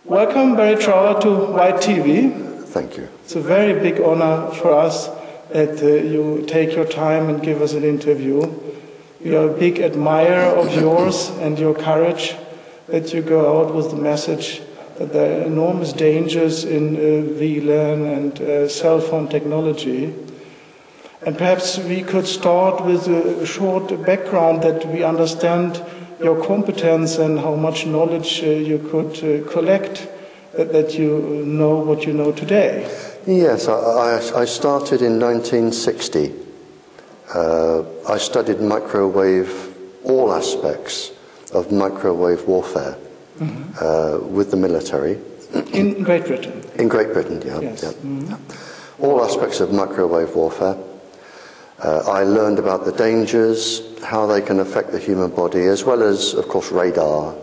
Welcome, Barrie Trower, to Witte TV. Thank you. It's a very big honor for us that you take your time and give us an interview. We are a big admirer of yours and your courage that you go out with the message that there are enormous dangers in VLAN and cell phone technology. And perhaps we could start with a short background that we understand your competence and how much knowledge you could collect, that you know what you know today. Yes, I started in 1960. I studied microwave, all aspects of microwave warfare with the military. In Great Britain? In Great Britain, yeah. Yes. Yeah. All aspects of microwave warfare. I learned about the dangers, how they can affect the human body, as well as, of course, radar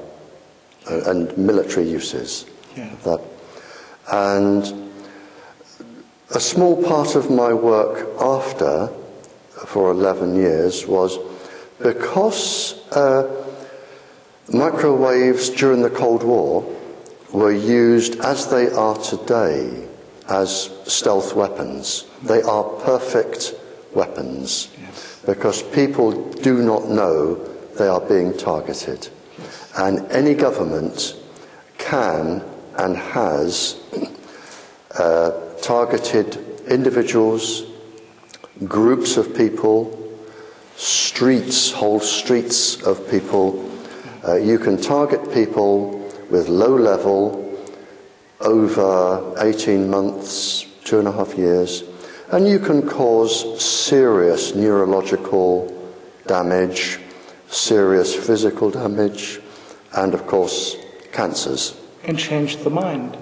and military uses. Yeah. That. And a small part of my work after, for 11 years, was because microwaves during the Cold War were used as they are today as stealth weapons. They are perfect weapons, yes, because people do not know they are being targeted. And any government can and has targeted individuals, groups of people, streets, whole streets of people. You can target people with low level over 18 months, 2.5 years, and you can cause serious neurological damage, serious physical damage, and of course cancers. And change the mind.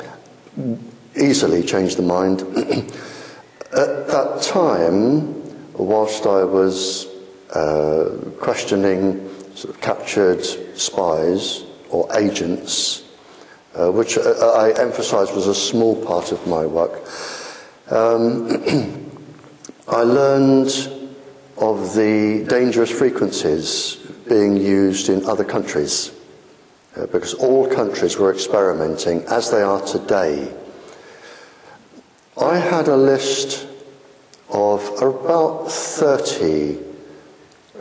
Easily change the mind. At that time, whilst I was questioning sort of captured spies or agents, which I emphasise was a small part of my work, I learned of the dangerous frequencies being used in other countries, because all countries were experimenting as they are today. I had a list of about 30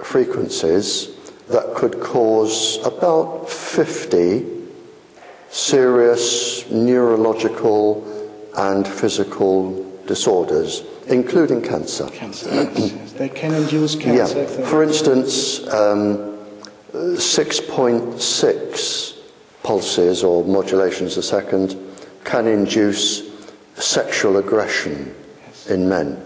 frequencies that could cause about 50 serious neurological and physical disorders, including cancer. Cancer, yes. They can induce cancer. Yeah. For instance, 6.6 pulses or modulations a second can induce sexual aggression in men.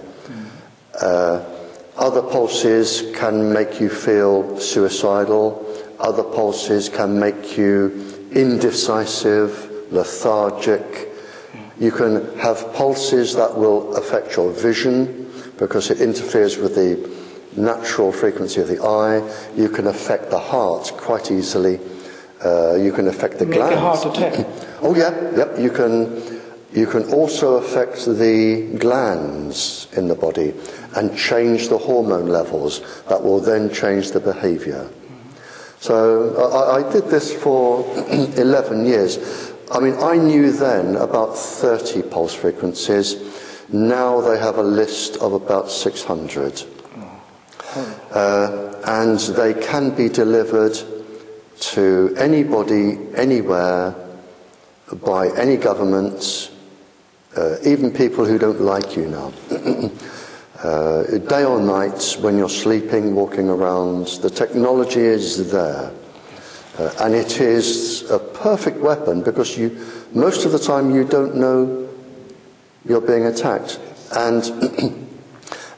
Other pulses can make you feel suicidal. Other pulses can make you indecisive, lethargic. You can have pulses that will affect your vision because it interferes with the natural frequency of the eye. You can affect the heart quite easily. You can affect the glands. Make a heart attack. Oh yeah, yep. You can also affect the glands in the body and change the hormone levels that will then change the behaviour. So I did this for 11 years. I mean, I knew then about 30 pulse frequencies. Now they have a list of about 600. And they can be delivered to anybody, anywhere, by any government, even people who don't like you now. Day or night, when you're sleeping, walking around, the technology is there. And it is a perfect weapon because most of the time you don't know you're being attacked. And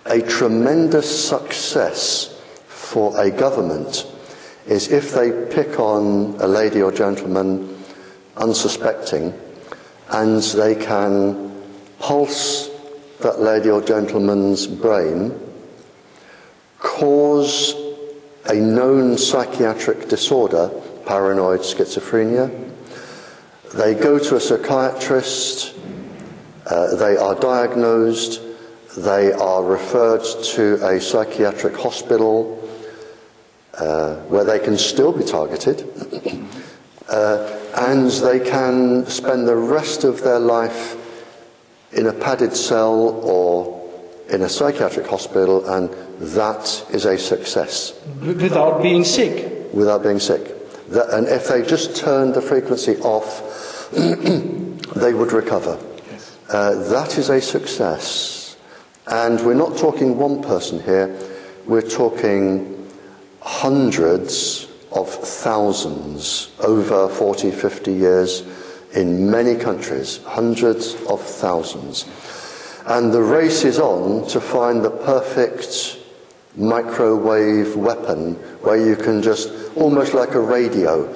a tremendous success for a government is if they pick on a lady or gentleman unsuspecting and they can pulse that lady or gentleman's brain, cause a known psychiatric disorder, paranoid schizophrenia. They go to a psychiatrist, they are diagnosed, they are referred to a psychiatric hospital where they can still be targeted. and they can spend the rest of their life in a padded cell or in a psychiatric hospital, and that is a success. Without being sick. Without being sick. And if they just turned the frequency off, they would recover. Yes. That is a success. And we're not talking one person here, we're talking hundreds of thousands over 40, 50 years in many countries, hundreds of thousands. And the race is on to find the perfect microwave weapon where you can just, almost like a radio,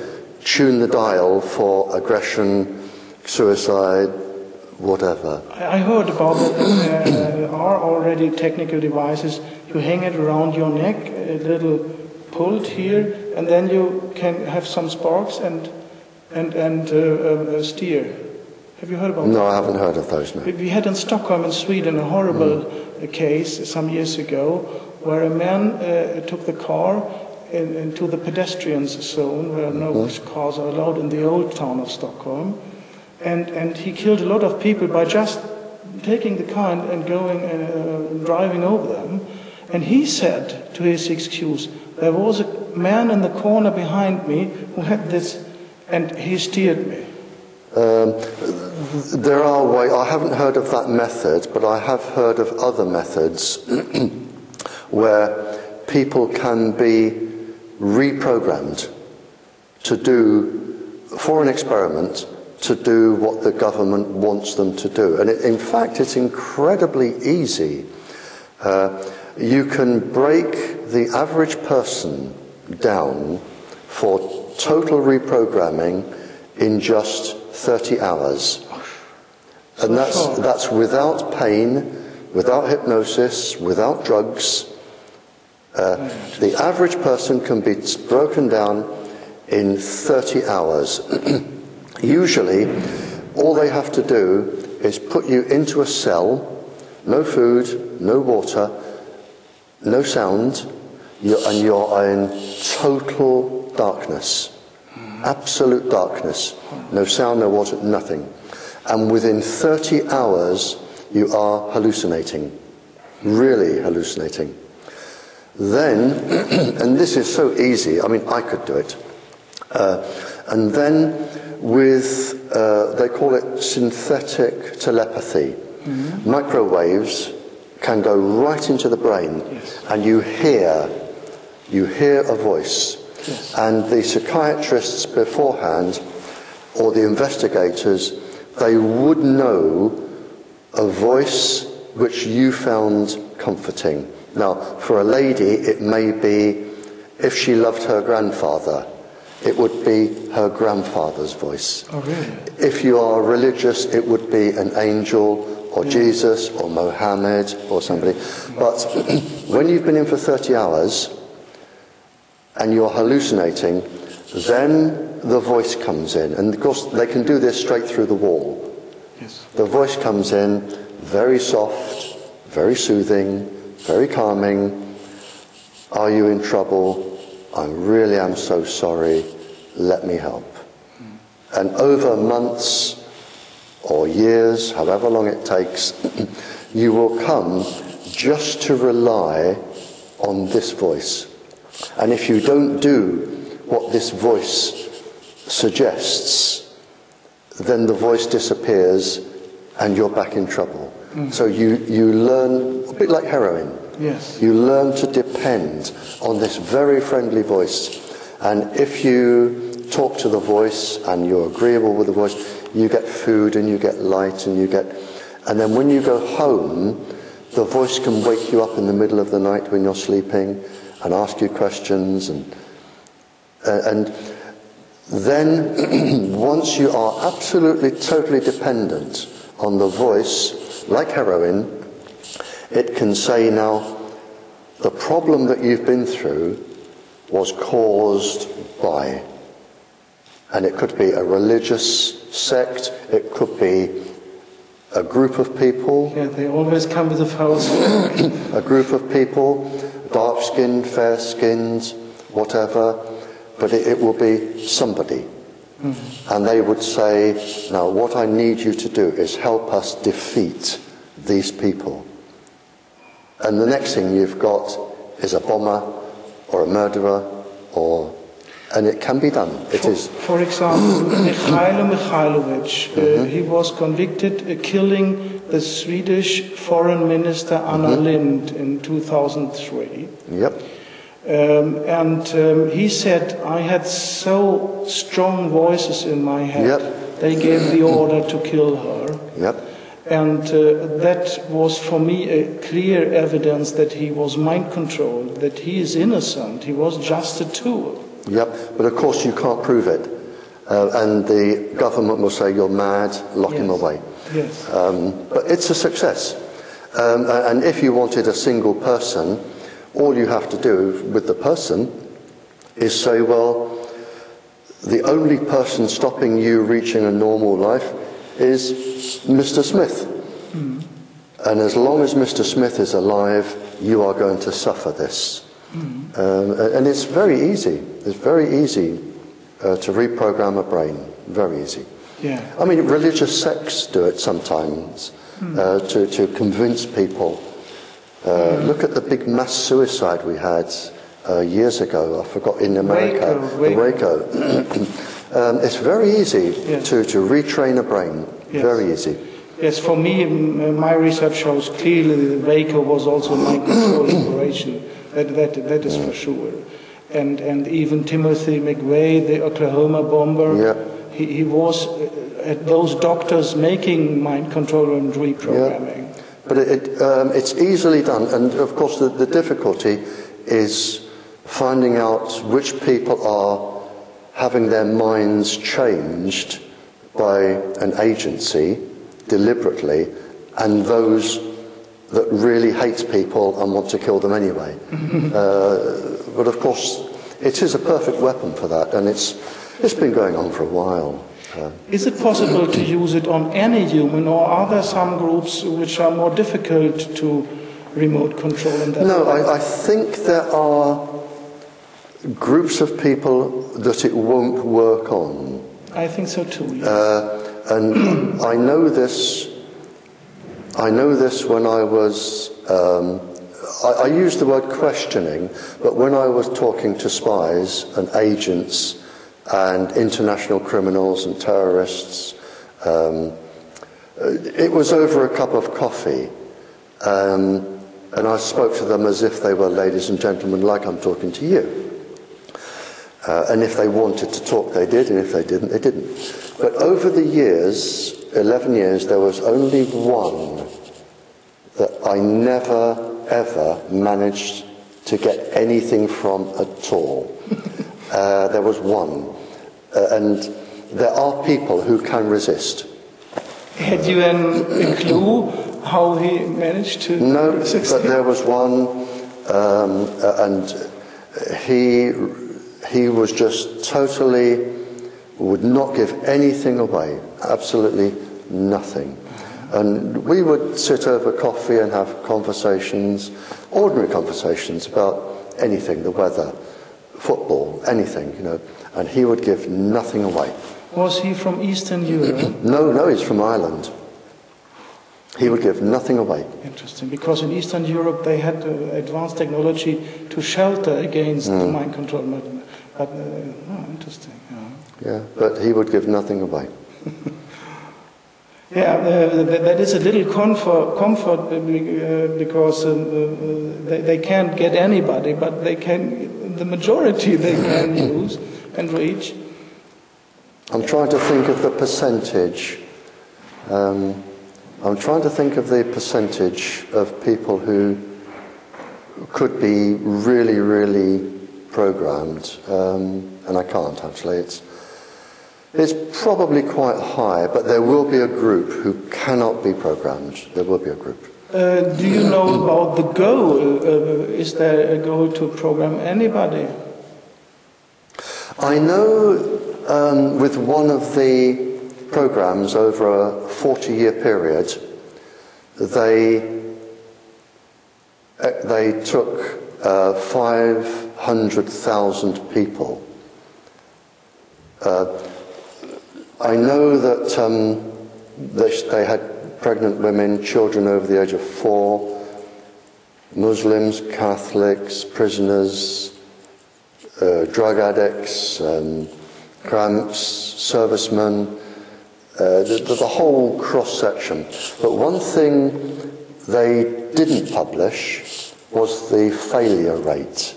tune the dial for aggression, suicide, whatever. I heard about that there are already technical devices. You hang it around your neck, a little pult here, and then you can have some sparks and steer. Have you heard about that? No, I haven't heard of those, no. We had in Stockholm in Sweden a horrible case some years ago where a man took the car into the pedestrians zone where no cars are allowed in the old town of Stockholm, and he killed a lot of people by just taking the car and going and driving over them. And he said to his excuse, there was a man in the corner behind me who had this, and he steered me. There are ways. I haven't heard of that method, but I have heard of other methods where people can be reprogrammed to do, for an experiment, to do what the government wants them to do. And in fact, it's incredibly easy. You can break the average person down for total reprogramming in just 30 hours. And that's without pain, without hypnosis, without drugs. The average person can be broken down in 30 hours. Usually, all they have to do is put you into a cell, no food, no water, no sound, and you're in total darkness. Absolute darkness. No sound, no water, nothing. And within 30 hours, you are hallucinating. Really hallucinating. Then, and this is so easy, I mean, I could do it. And then with, they call it synthetic telepathy. Microwaves can go right into the brain, and you hear a voice. Yes. And the psychiatrists beforehand, or the investigators, they would know a voice which you found comforting. Now, for a lady, it may be, if she loved her grandfather, it would be her grandfather's voice. Oh, really? If you are religious, it would be an angel, or Jesus, or Mohammed, or somebody. But when you've been in for 30 hours, and you're hallucinating, then the voice comes in. And of course, they can do this straight through the wall. Yes. The voice comes in, very soft, very soothing, very calming. Are you in trouble? I really am so sorry. Let me help. And over months or years, however long it takes, you will come just to rely on this voice. And if you don't do what this voice suggests, then the voice disappears and you're back in trouble. So you learn, a bit like heroin, Yes. you learn to depend on this very friendly voice. And if you talk to the voice and you're agreeable with the voice, you get food and you get light and then when you go home, the voice can wake you up in the middle of the night when you're sleeping and ask you questions, and then once you are absolutely, totally dependent on the voice, like heroin, it can say, now, the problem that you've been through was caused by, and it could be a religious sect, it could be a group of people. Yeah, they always come with a false. A group of people, dark-skinned, fair-skinned, whatever, but it will be somebody. And they would say, now what I need you to do is help us defeat these people. And the next thing you've got is a bomber or a murderer, and it can be done. For example, Mikhailo Mikhailovich, he was convicted of killing the Swedish Foreign Minister Anna Lindh in 2003. Yep. And he said, I had so strong voices in my head, they gave the order to kill her. Yep. And that was for me a clear evidence that he was mind controlled, that he is innocent, he was just a tool. Yep, but of course you can't prove it. And the government will say you're mad, lock him away. Yes. But it's a success. And if you wanted a single person, all you have to do with the person is say, well, the only person stopping you reaching a normal life is Mr. Smith. And as long as Mr. Smith is alive, you are going to suffer this. And it's very easy. It's very easy to reprogram a brain. Very easy. Yeah. I mean, religious sects do it sometimes to convince people. Look at the big mass suicide we had years ago. I forgot, in America. Waco. It's very easy to retrain a brain. Yes. Very easy. Yes, for me, my research shows clearly that Waco was also a mind control operation. That is for sure. And even Timothy McVeigh, the Oklahoma bomber, he was at those doctors making mind control and reprogramming. Yeah. But it's easily done, and of course the difficulty is finding out which people are having their minds changed by an agency deliberately, and those that really hate people and want to kill them anyway. But of course, it is a perfect weapon for that, and it's been going on for a while. Is it possible to use it on any human, or are there some groups which are more difficult to remote control? No, I think there are groups of people that it won't work on. I think so too, yes. And I know this when I was, I use the word questioning, but when I was talking to spies and agents and international criminals and terrorists, it was over a cup of coffee, and I spoke to them as if they were ladies and gentlemen, like I'm talking to you. And if they wanted to talk, they did, and if they didn't, they didn't. But over the years, 11 years, there was only one that I never, ever managed to get anything from at all. There was one. And there are people who can resist. Had you a clue how he managed to succeed? No, but there was one, and he was just totally, would not give anything away, absolutely nothing. And we would sit over coffee and have conversations, ordinary conversations about anything, the weather, football, anything, you know, and he would give nothing away. Was he from Eastern Europe? No, he's from Ireland. He would give nothing away. Interesting, because in Eastern Europe they had advanced technology to shelter against mind control. But interesting. Yeah, but he would give nothing away. That is a little comfort because they can't get anybody, but they can. The majority they can use and reach. I'm trying to think of the percentage. I'm trying to think of the percentage of people who could be really, really programmed, and I can't actually. It's probably quite high, but there will be a group who cannot be programmed. There will be a group. Do you know about the goal? Is there a goal to program anybody? I know with one of the programs over a 40-year period, they took 500,000 people. I know that they had pregnant women, children over the age of 4, Muslims, Catholics, prisoners, drug addicts, cramps, servicemen, the whole cross-section. But one thing they didn't publish was the failure rate.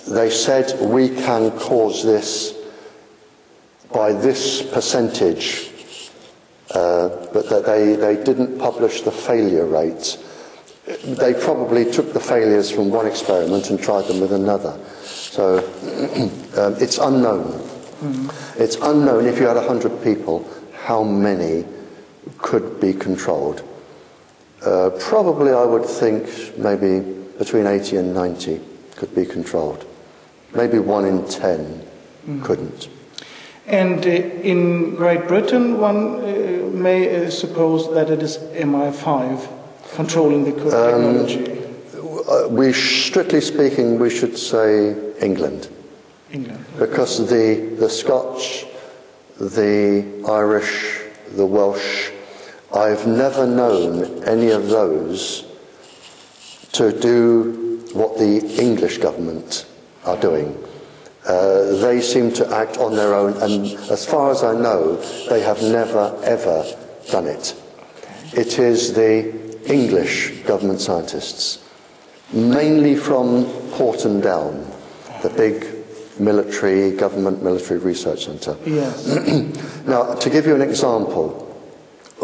They said we can cause this by this percentage, but that they didn't publish the failure rate. They probably took the failures from one experiment and tried them with another. So it's unknown. It's unknown if you had 100 people, how many could be controlled. Probably I would think maybe between 80 and 90 could be controlled. Maybe 1 in 10 couldn't. And in Great Britain, one may suppose that it is MI5 controlling the technology. Strictly speaking, we should say England. England. Because the Scotch, the Irish, the Welsh, I've never known any of those to do what the English government are doing. They seem to act on their own, and as far as I know, they have never, ever done it. It is the English government scientists, mainly from Porton Down, the big government military research centre. Yes. Now, to give you an example,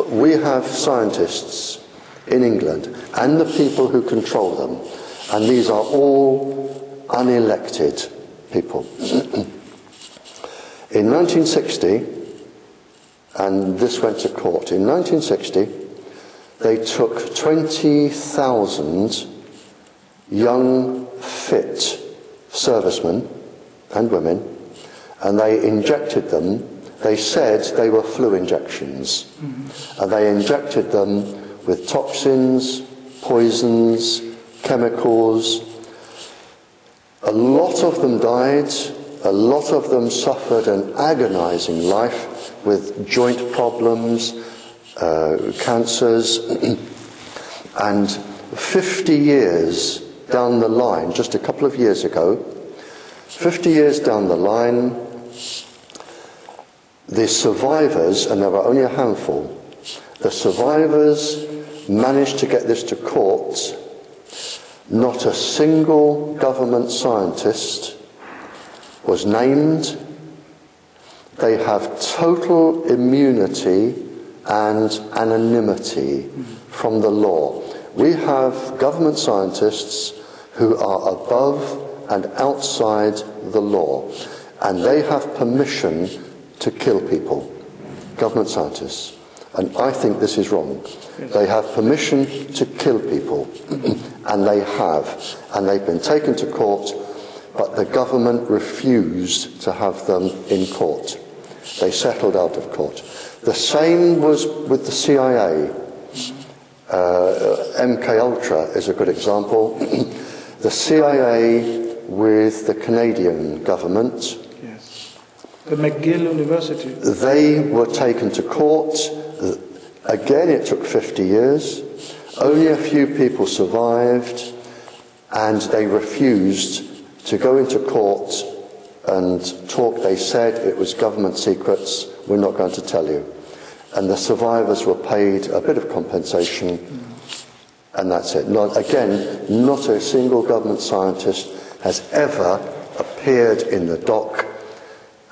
we have scientists in England and the people who control them, and these are all unelected people. In 1960, and this went to court, in 1960 they took 20,000 young, fit servicemen and women, and they injected them. They said they were flu injections, and they injected them with toxins, poisons, chemicals. A lot of them died, a lot of them suffered an agonizing life with joint problems, cancers, and 50 years down the line, just a couple of years ago, 50 years down the line, the survivors, and there were only a handful, the survivors managed to get this to court. Not a single government scientist was named. They have total immunity and anonymity from the law. We have government scientists who are above and outside the law, and they have permission to kill people, government scientists. And I think this is wrong. They have permission to kill people, and they have. And they've been taken to court, but the government refused to have them in court. They settled out of court. The same was with the CIA. MKUltra is a good example. The CIA with the Canadian government. Yes. The McGill University. They were taken to court. Again, it took 50 years. Only a few people survived, and they refused to go into court and talk. They said it was government secrets, we're not going to tell you. And the survivors were paid a bit of compensation, and that's it. Not a single government scientist has ever appeared in the dock,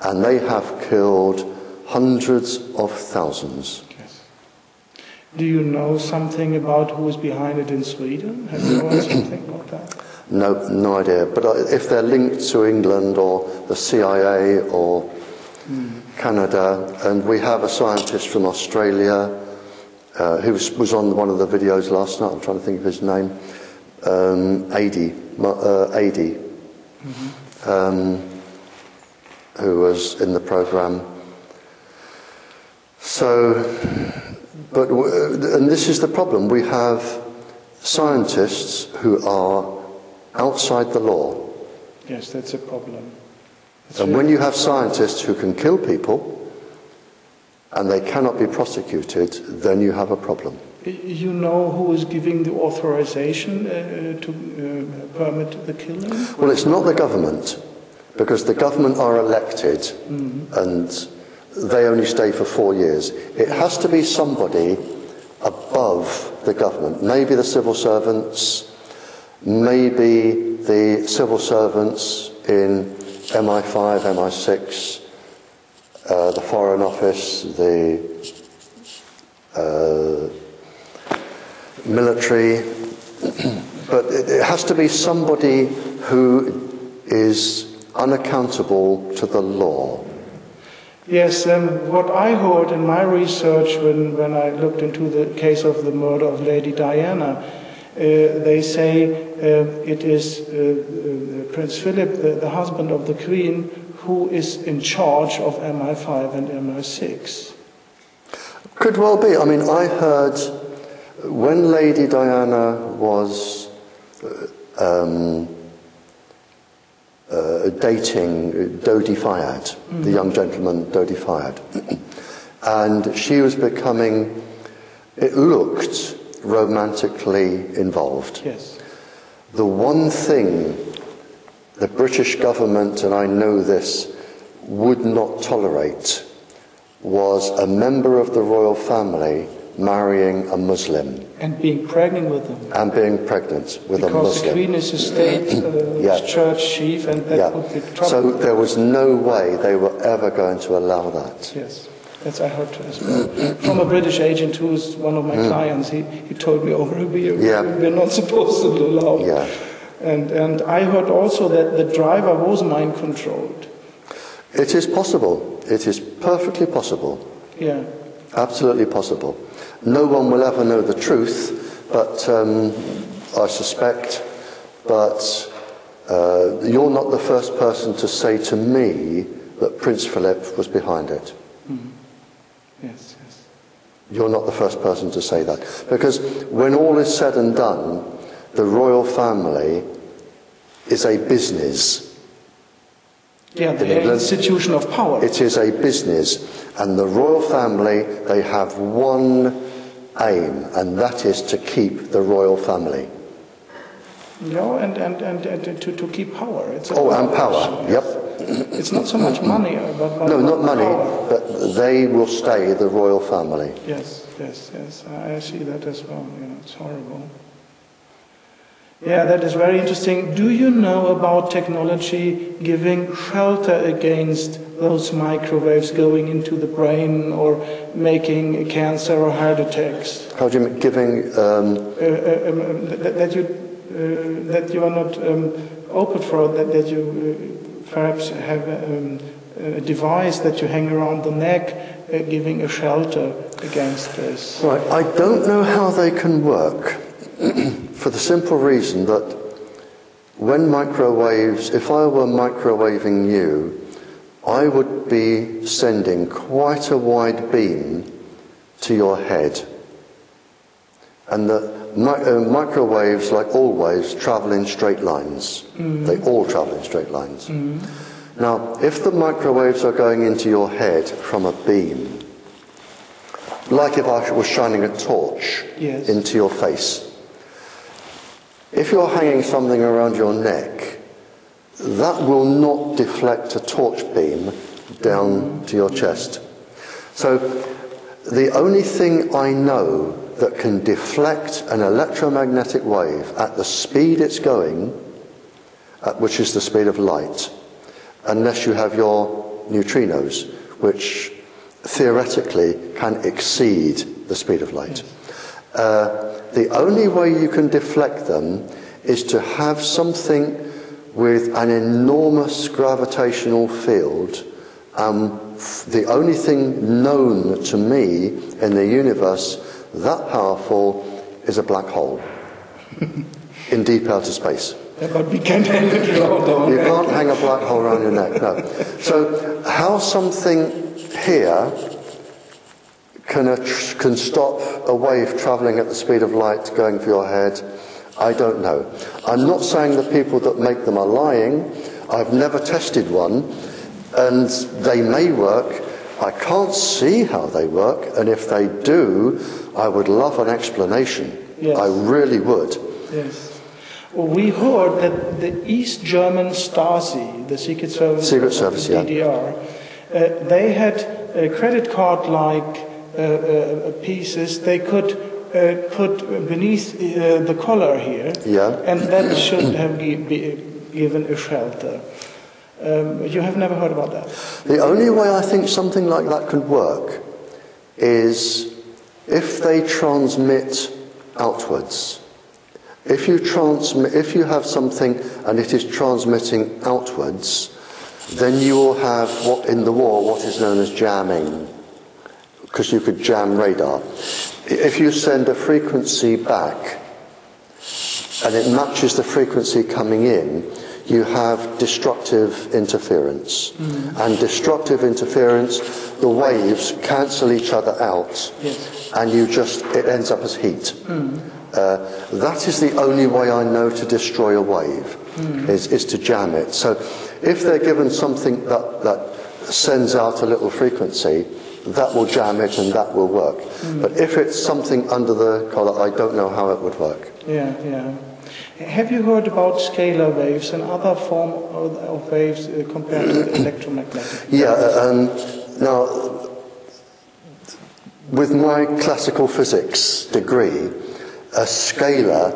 and they have killed hundreds of thousands. Do you know something about who is behind it in Sweden? Have you heard something about that? No idea. But if they're linked to England or the CIA or Canada, and we have a scientist from Australia who was on one of the videos last night. I'm trying to think of his name. Adi, who was in the program. And this is the problem. We have scientists who are outside the law. Yes, that's a problem. And when you have scientists who can kill people and they cannot be prosecuted, then you have a problem. You know who is giving the authorization to permit the killing? Well, it's not the government, because the government are elected and they only stay for 4 years. It has to be somebody above the government, maybe the civil servants, maybe the civil servants in MI5, MI6, the Foreign Office, the military, but it has to be somebody who is unaccountable to the law. Yes, what I heard in my research when I looked into the case of the murder of Lady Diana, they say it is Prince Philip, the husband of the Queen, who is in charge of MI5 and MI6. Could well be. I mean, I heard when Lady Diana was dating Dodi Fayed, the young gentleman Dodi Fayed, and she was becoming, it looked, romantically involved. Yes. The one thing the British government, and I know this, would not tolerate was a member of the royal family marrying a Muslim. And being pregnant with them. And being pregnant with a Muslim. Because the Queen is a state church chief, and that would be trouble. So there was no way they were ever going to allow that. Yes, that's I heard as well. From a British agent who is one of my clients, he told me over a beer, we're not supposed to allow. Yeah. And I heard also that the driver was mind controlled. It is possible. It is perfectly possible. Yeah. Absolutely possible. No one will ever know the truth, but I suspect, but you're not the first person to say to me that Prince Philip was behind it. Mm-hmm. Yes, yes. You're not the first person to say that. Because when all is said and done, the royal family is a business. Yeah, the institution of power. It is a business. And the royal family, they have one aim, and that is to keep the royal family. No, and to keep power. It's and power, yep. It's not so much money, but no, not money, power. but they will stay the royal family. Yes, yes, yes. I see that as well. Yeah, it's horrible. Yeah, that is very interesting. Do you know about technology giving shelter against those microwaves going into the brain or making cancer or heart attacks? How do you mean giving? That you are not open for that you perhaps have a device that you hang around the neck, giving a shelter against this. Right, I don't know how they can work. For the simple reason that when microwaves, if I were microwaving you, I would be sending quite a wide beam to your head. And the microwaves, like all waves, travel in straight lines. Mm-hmm. They all travel in straight lines. Mm-hmm. Now, if the microwaves are going into your head from a beam, like if I was shining a torch into your face, if you're hanging something around your neck, that will not deflect a torch beam down to your chest. So the only thing I know that can deflect an electromagnetic wave at the speed it's going, which is the speed of light, unless you have your neutrinos, which theoretically can exceed the speed of light. The only way you can deflect them is to have something with an enormous gravitational field. The only thing known to me in the universe that powerful is a black hole in deep outer space. Yeah, but we can't hang it around our neck. You can't hang a black hole around your neck, no. So how something here can stop a wave travelling at the speed of light going for your head, I don't know. I'm not saying the people that make them are lying. I've never tested one, And they may work. I can't see how they work, and if they do, I would love an explanation. Yes. I really would. Yes. Well, we heard that the East German Stasi, the Secret Service of the DDR, they had credit card-like pieces they could put beneath the collar here, and that should have given a shelter. You have never heard about that? The only way I think something like that could work is if they transmit outwards. If you have something and it is transmitting outwards, then you will have what in the war what is known as jamming, because you could jam radar. If you send a frequency back and it matches the frequency coming in, you have destructive interference. And destructive interference, the waves cancel each other out, and it ends up as heat. That is the only way I know to destroy a wave, is to jam it. So if they're given something that sends out a little frequency, that will jam it and that will work. But if it's something under the collar, I don't know how it would work. Yeah. Have you heard about scalar waves and other form of waves compared to the electromagnetic? Now, with my classical physics degree, a scalar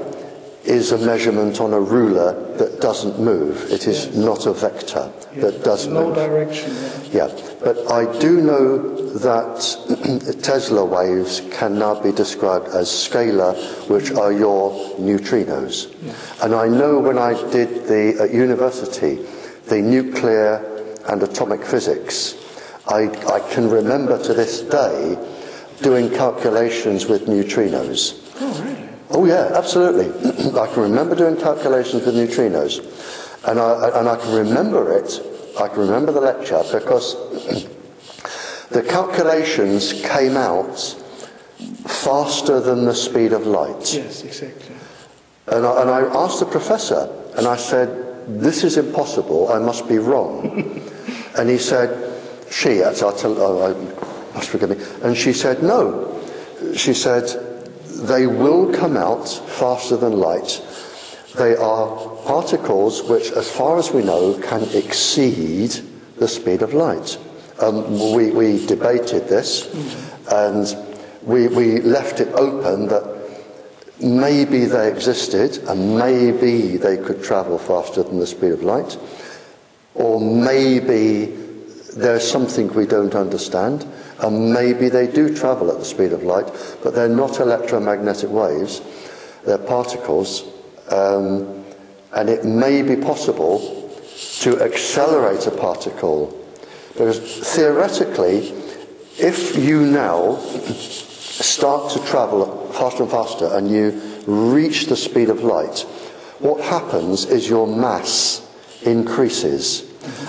is a measurement on a ruler that doesn't move. It is not a vector that does move. No direction. But I do know that Tesla waves can now be described as scalar, which are your neutrinos. And I know when I did at university, the nuclear and atomic physics, I can remember to this day doing calculations with neutrinos. Oh, really? Oh yeah, absolutely. I can remember doing calculations with neutrinos, and I can remember it. I can remember the lecture because the calculations came out faster than the speed of light. Yes, exactly. And I asked the professor, and I said, "This is impossible. I must be wrong." And he said, must forgive me. And she said, "No." She said, "They will come out faster than light. They are particles which, as far as we know, can exceed the speed of light." We debated this, and we left it open that maybe they existed, and maybe they could travel faster than the speed of light, or maybe there's something we don't understand, and maybe they do travel at the speed of light, but they're not electromagnetic waves, they're particles, and it may be possible to accelerate a particle. Because theoretically, if you now start to travel faster and faster and you reach the speed of light, what happens is your mass increases.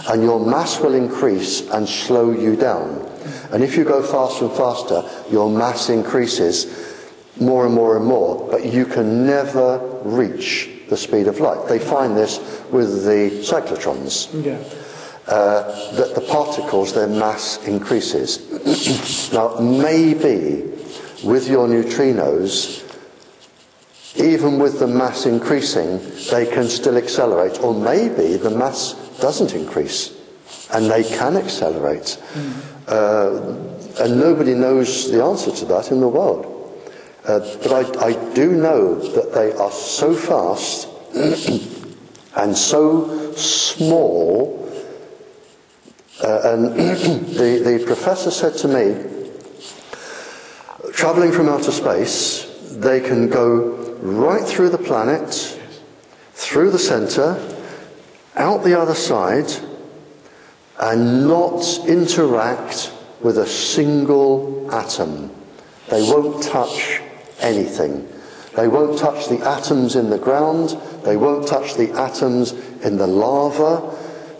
And your mass will increase and slow you down. And if you go faster and faster, your mass increases more and more and more, but you can never reach the speed of light. They find this with the cyclotrons. That the particles, their mass increases. Now, maybe with your neutrinos, even with the mass increasing, they can still accelerate. Or maybe the mass doesn't increase and they can accelerate. And nobody knows the answer to that in the world. But I do know that they are so fast and so small. And the professor said to me, travelling from outer space, they can go right through the planet, through the centre, out the other side, and not interact with a single atom. They won't touch anything. They won't touch the atoms in the ground. They won't touch the atoms in the lava,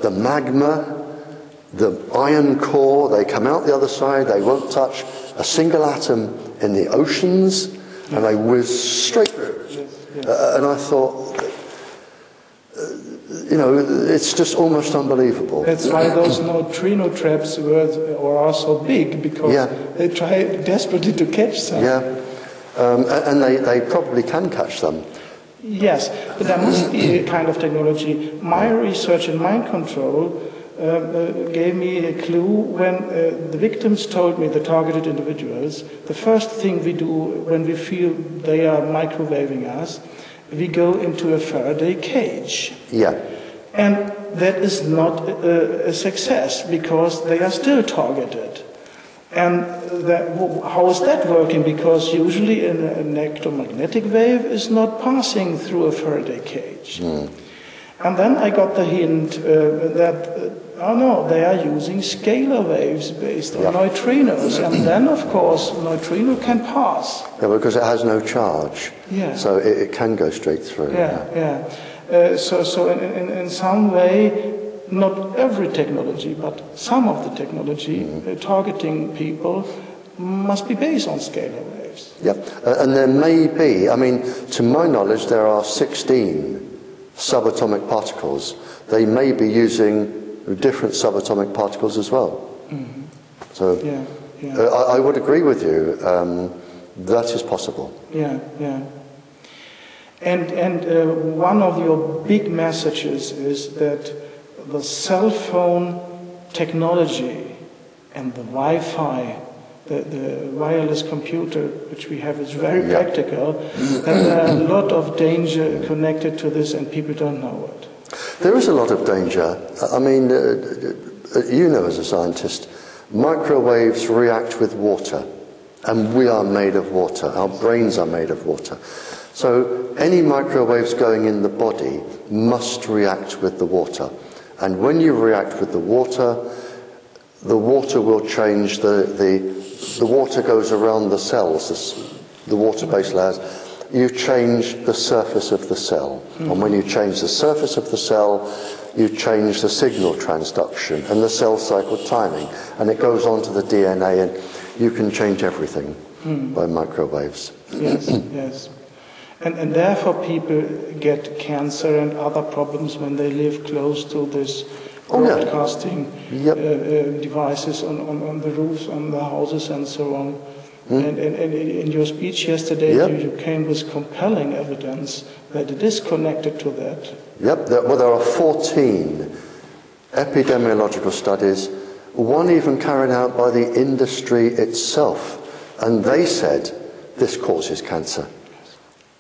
the magma, the iron core. They come out the other side. They won't touch a single atom in the oceans, and they whiz straight through. And I thought, you know, it's just almost unbelievable. That's why those neutrino traps are so big, because they try desperately to catch some. Yeah, and they probably can catch them. Yes, but there must be a kind of technology. My research in mind control gave me a clue when the victims told me, the targeted individuals, the first thing we do when we feel they are microwaving us, we go into a Faraday cage. Yeah. And that is not a success, because they are still targeted. And how is that working? Because usually an electromagnetic wave is not passing through a Faraday cage. And then I got the hint that, oh no, they are using scalar waves based on neutrinos. And then, of course, neutrino can pass. Yeah, because it has no charge. Yeah. So it can go straight through. So in some way, not every technology, but some of the technology targeting people must be based on scalar waves. Yep, and there may be, I mean, to my knowledge, there are 16 subatomic particles. They may be using different subatomic particles as well. So I would agree with you. That is possible. And one of your big messages is that the cell phone technology and the Wi-Fi, the wireless computer which we have, is very practical, and there are a lot of danger connected to this, and people don't know it. There is a lot of danger. I mean, you know, as a scientist, microwaves react with water, and we are made of water. Our brains are made of water. So any microwaves going in the body must react with the water. And when you react with the water will change, the water goes around the cells, the water-based layers. You change the surface of the cell. And when you change the surface of the cell, you change the signal transduction and the cell cycle timing. And it goes on to the DNA, and you can change everything by microwaves. Yes. And therefore people get cancer and other problems when they live close to this broadcasting devices on the roofs, on the houses, and so on. And in your speech yesterday, you came with compelling evidence that it is connected to that. There are 14 epidemiological studies, one even carried out by the industry itself, and they said this causes cancer.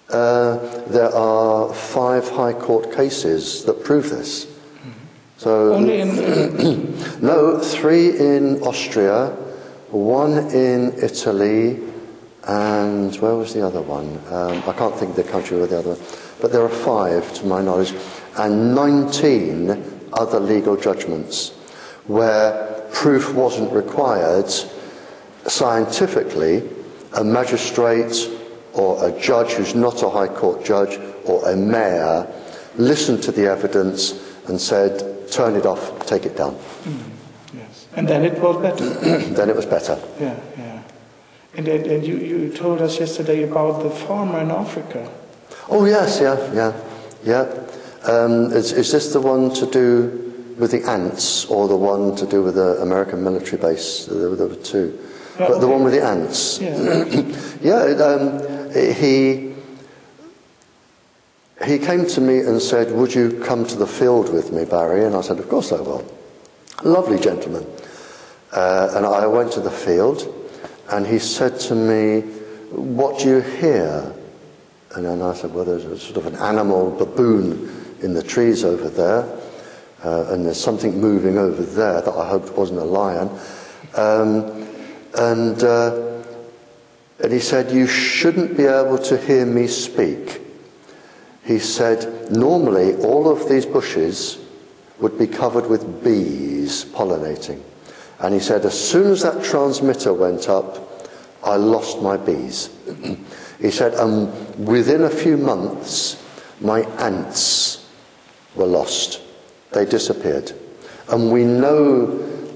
There are 5 High Court cases that prove this. So only in no, 3 in Austria, 1 in Italy, and where was the other one? I can't think of the country where the other one. But there are 5, to my knowledge, and 19 other legal judgments where proof wasn't required. Scientifically, a magistrate or a judge who's not a High Court judge, or a mayor, listened to the evidence and said, turn it off, take it down. Yes. And then it was better. Then it was better. Yeah. And you told us yesterday about the farmer in Africa. Oh, yes, yeah. Is this the one to do with the ants, or the one to do with the American military base? There were 2. But the one with the ants. He came to me and said, would you come to the field with me, Barry? And I said, of course I will. Lovely gentleman. And I went to the field, and he said to me, what do you hear? And then I said, well, there's a sort of an animal baboon in the trees over there, and there's something moving over there that I hoped wasn't a lion. And he said, you shouldn't be able to hear me speak. He said, normally all of these bushes would be covered with bees pollinating. And he said, as soon as that transmitter went up, I lost my bees. He said, within a few months, my ants were lost. They disappeared. And we know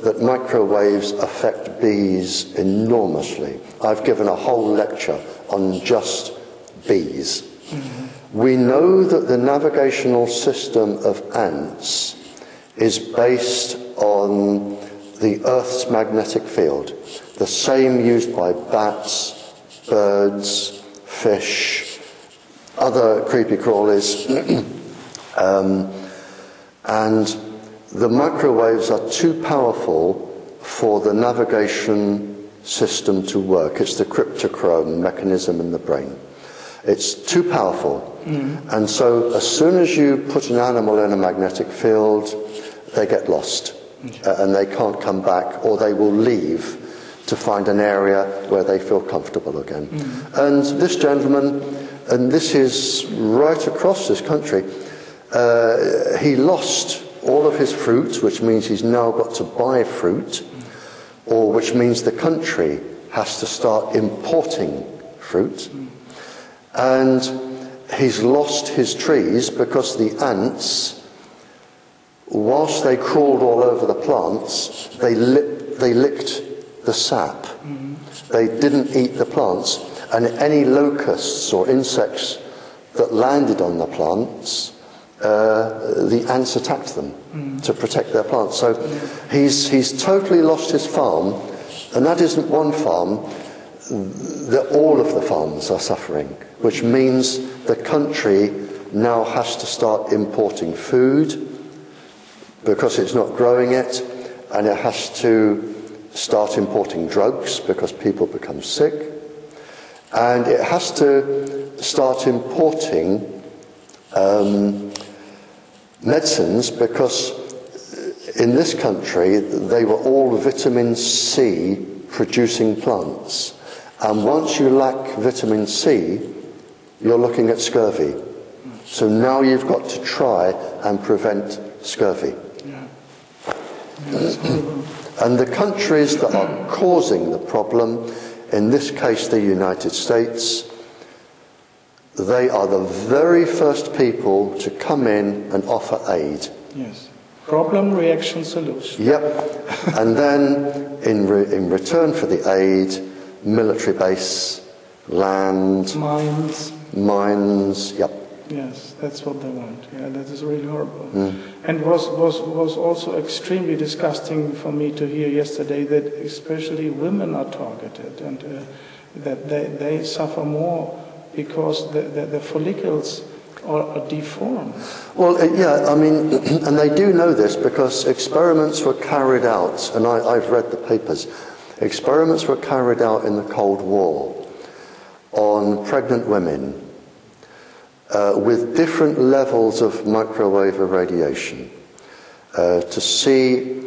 that microwaves affect bees enormously. I've given a whole lecture on just bees. We know that the navigational system of ants is based on the Earth's magnetic field, the same used by bats, birds, fish, other creepy crawlies, and the microwaves are too powerful for the navigation system to work. It's the cryptochrome mechanism in the brain. It's too powerful. And so as soon as you put an animal in a magnetic field, they get lost. And they can't come back, or they will leave to find an area where they feel comfortable again. And this gentleman, and this is right across this country, he lost all of his fruit, which means he's now got to buy fruit, or which means the country has to start importing fruit. And he's lost his trees because the ants, whilst they crawled all over the plants, they licked the sap. They didn't eat the plants. And any locusts or insects that landed on the plants, the ants attacked them to protect their plants. So he's totally lost his farm, and that isn't one farm. All of the farms are suffering, which means the country now has to start importing food because it's not growing it, and it has to start importing drugs because people become sick, and it has to start importing medicines because in this country they were all vitamin C producing plants, and once you lack vitamin C you're looking at scurvy. So now you've got to try and prevent scurvy. And the countries that are causing the problem, in this case the United States, they are the very first people to come in and offer aid. Yes. Problem, reaction, solution. Yep. And then in return for the aid, military base, land, mines, yep. Yes, that's what they want. Yeah, that is really horrible. And was also extremely disgusting for me to hear yesterday that especially women are targeted, and that they suffer more because the follicles are deformed. Well, yeah, I mean, and they do know this because experiments were carried out, and I've read the papers. Experiments were carried out in the Cold War on pregnant women with different levels of microwave irradiation to see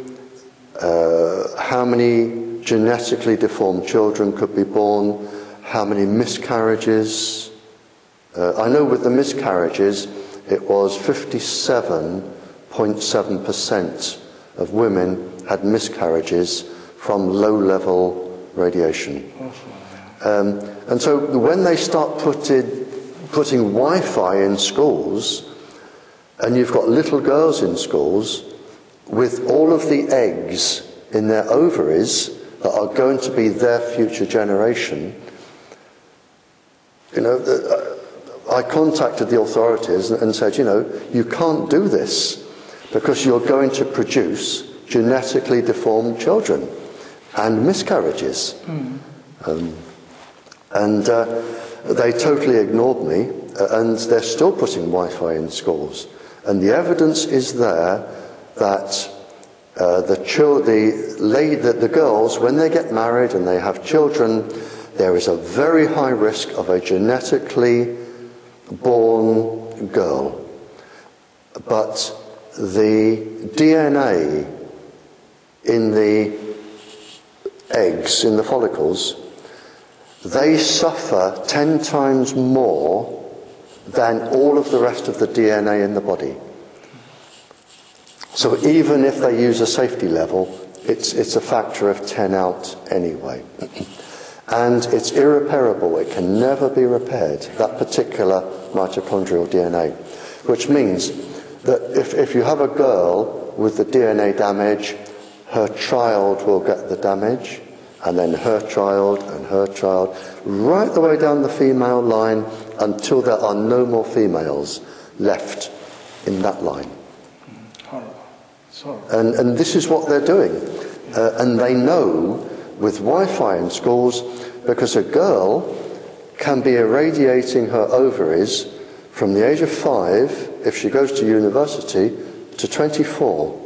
how many genetically deformed children could be born, how many miscarriages. I know with the miscarriages it was 57.7% of women had miscarriages from low-level radiation. And so when they start putting Wi-Fi in schools, and you've got little girls in schools with all of the eggs in their ovaries that are going to be their future generation, I contacted the authorities and said, you can't do this because you're going to produce genetically deformed children and miscarriages. They totally ignored me, and they're still putting Wi-Fi in schools. And the evidence is there that the girls, when they get married and they have children, there is a very high risk of a genetically born girl. But the DNA in the eggs, in the follicles, they suffer 10 times more than all of the rest of the DNA in the body. So even if they use a safety level, it's a factor of 10 out anyway. And it's irreparable. It can never be repaired, that particular mitochondrial DNA. Which means that if you have a girl with the DNA damage, her child will get the damage, and then her child, right the way down the female line until there are no more females left in that line. And this is what they're doing. And they know with Wi-Fi in schools, because a girl can be irradiating her ovaries from the age of 5, if she goes to university, to 24,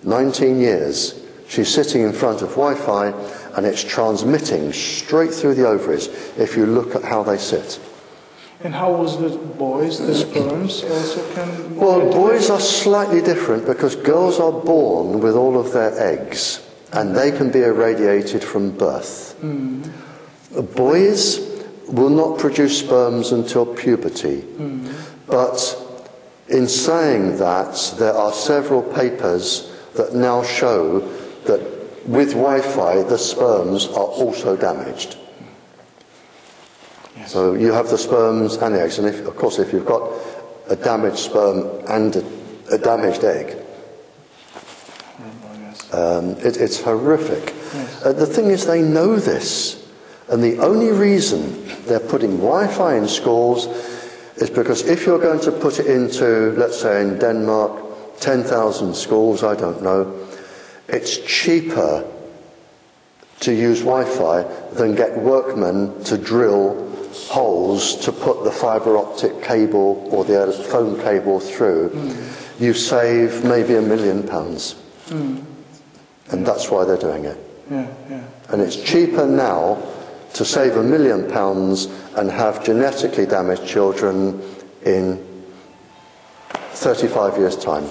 19 years. She's sitting in front of Wi-Fi and it's transmitting straight through the ovaries if you look at how they sit. And how was the boys, the sperms also can... Well, boys are slightly different because girls are born with all of their eggs and they can be irradiated from birth. Boys will not produce sperms until puberty. But in saying that, there are several papers that now show that with Wi-Fi, the sperms are also damaged. Yes. So you have the sperms and the eggs, and of course if you've got a damaged sperm and a damaged egg, it's horrific. Yes. The thing is, they know this, and the only reason they're putting Wi-Fi in schools is because if you're going to put it into, let's say in Denmark, 10,000 schools, I don't know, it's cheaper to use Wi-Fi than get workmen to drill holes to put the fibre optic cable or the phone cable through. You save maybe £1 million. And that's why they're doing it. And it's cheaper now to save £1 million and have genetically damaged children in 35 years' time.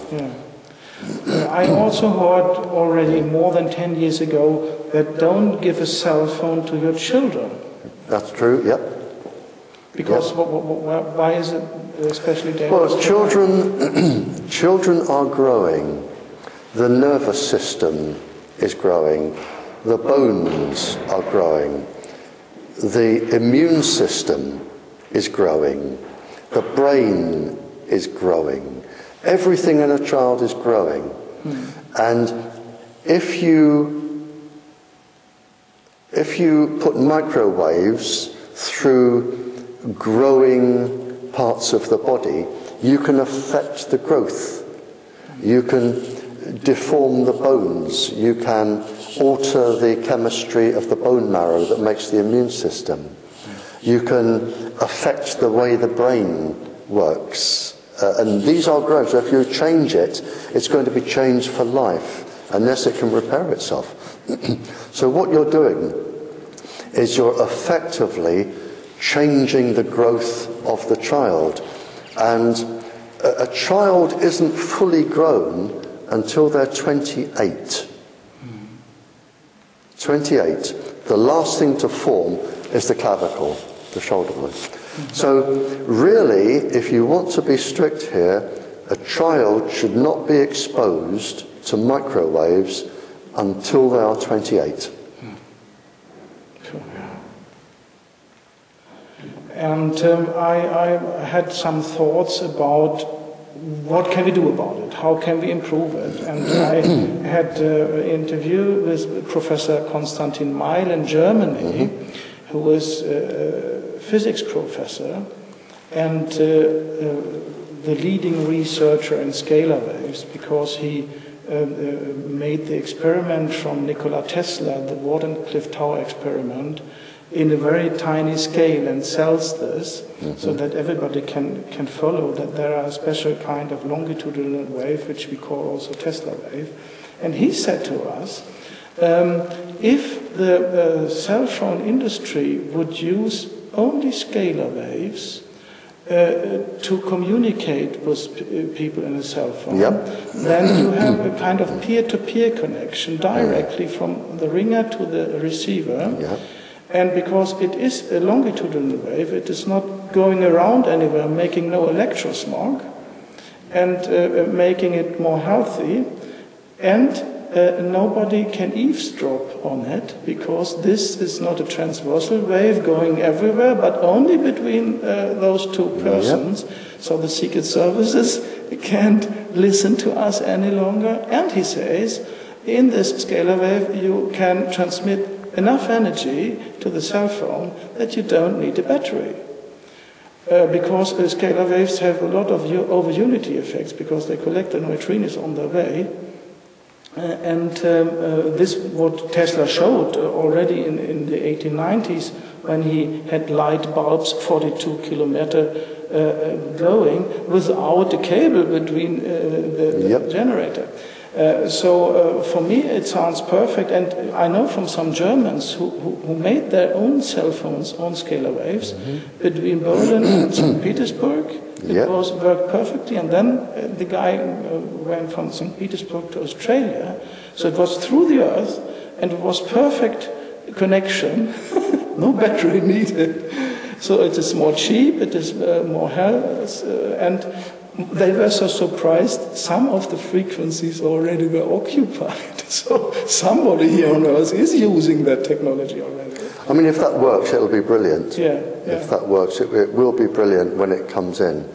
I also heard already more than 10 years ago that don't give a cell phone to your children. That's true, yep. Because why is it especially dangerous? Well, children are growing. The nervous system is growing. The bones are growing. The immune system is growing. The brain is growing. Everything in a child is growing. And if you put microwaves through growing parts of the body, you can affect the growth. You can deform the bones. You can alter the chemistry of the bone marrow that makes the immune system. You can affect the way the brain works. And these are growing. So if you change it, it's going to be changed for life, unless it can repair itself. So what you're doing is you're effectively changing the growth of the child. And a child isn't fully grown until they're 28. 28. The last thing to form is the clavicle, the shoulder blade. So really, if you want to be strict here, a child should not be exposed to microwaves until they are 28. And I had some thoughts about what can we do about it? How can we improve it? And I had an interview with Professor Konstantin Meil in Germany, who was a physics professor and the leading researcher in scalar waves, because he made the experiment from Nikola Tesla, the Wardenclyffe Tower experiment, in a very tiny scale, and sells this so that everybody can follow that there are a special kind of longitudinal wave which we call also Tesla wave. And he said to us, if the cell phone industry would use only scalar waves to communicate with people in a cell phone, then you have a kind of peer-to-peer connection directly from the ringer to the receiver. And because it is a longitudinal wave, it is not going around anywhere, making no electro smog, and making it more healthy. And nobody can eavesdrop on it, because this is not a transversal wave going everywhere, but only between those two persons. So the Secret Services can't listen to us any longer. And he says, in this scalar wave, you can transmit enough energy to the cell phone that you don't need a battery. Because scalar waves have a lot of over-unity effects because they collect the neutrinos on their way. This what Tesla showed already in the 1890s when he had light bulbs 42 kilometer glowing without a cable between the generator. So for me it sounds perfect, and I know from some Germans who made their own cell phones on scalar waves between Berlin and St. Petersburg. It worked perfectly, and then the guy went from St. Petersburg to Australia, so it was through the Earth, and it was perfect connection, no battery needed. So it is more cheap, it is more health, and they were so surprised, some of the frequencies already were occupied. So somebody here on Earth is using that technology already. I mean, if that works, it'll be brilliant. Yeah. If that works, it will be brilliant when it comes in.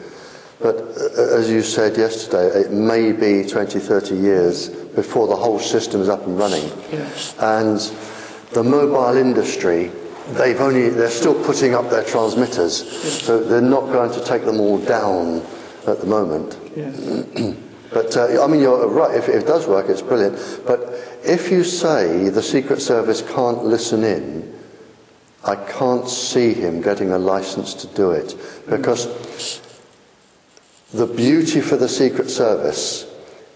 But as you said yesterday, it may be 20, 30 years before the whole system is up and running. Yeah. And the mobile industry, they're still putting up their transmitters, so they're not going to take them all down at the moment. Yeah. But I mean, you're right. If it does work, it's brilliant. But if you say the Secret Service can't listen in, I can't see him getting a license to do it, because the beauty for the Secret Service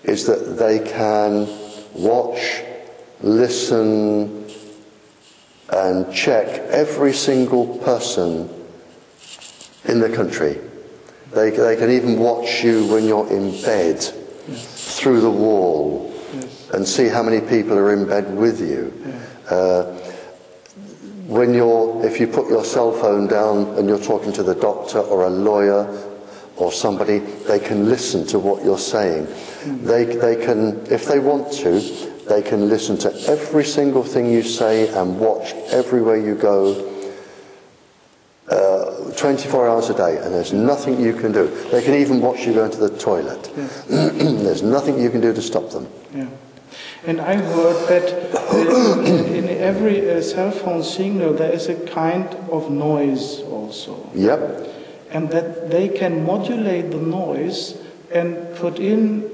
is that they can watch, listen, and check every single person in the country. They can even watch you when you're in bed through the wall and see how many people are in bed with you. If you put your cell phone down and you're talking to the doctor or a lawyer or somebody, they can listen to what you're saying. They can, if they want to, they can listen to every single thing you say and watch everywhere you go 24 hours a day, and there's nothing you can do. They can even watch you go to the toilet. There's nothing you can do to stop them. Yeah. And I heard that in every cell phone signal there is a kind of noise also. Yep. And that they can modulate the noise and put in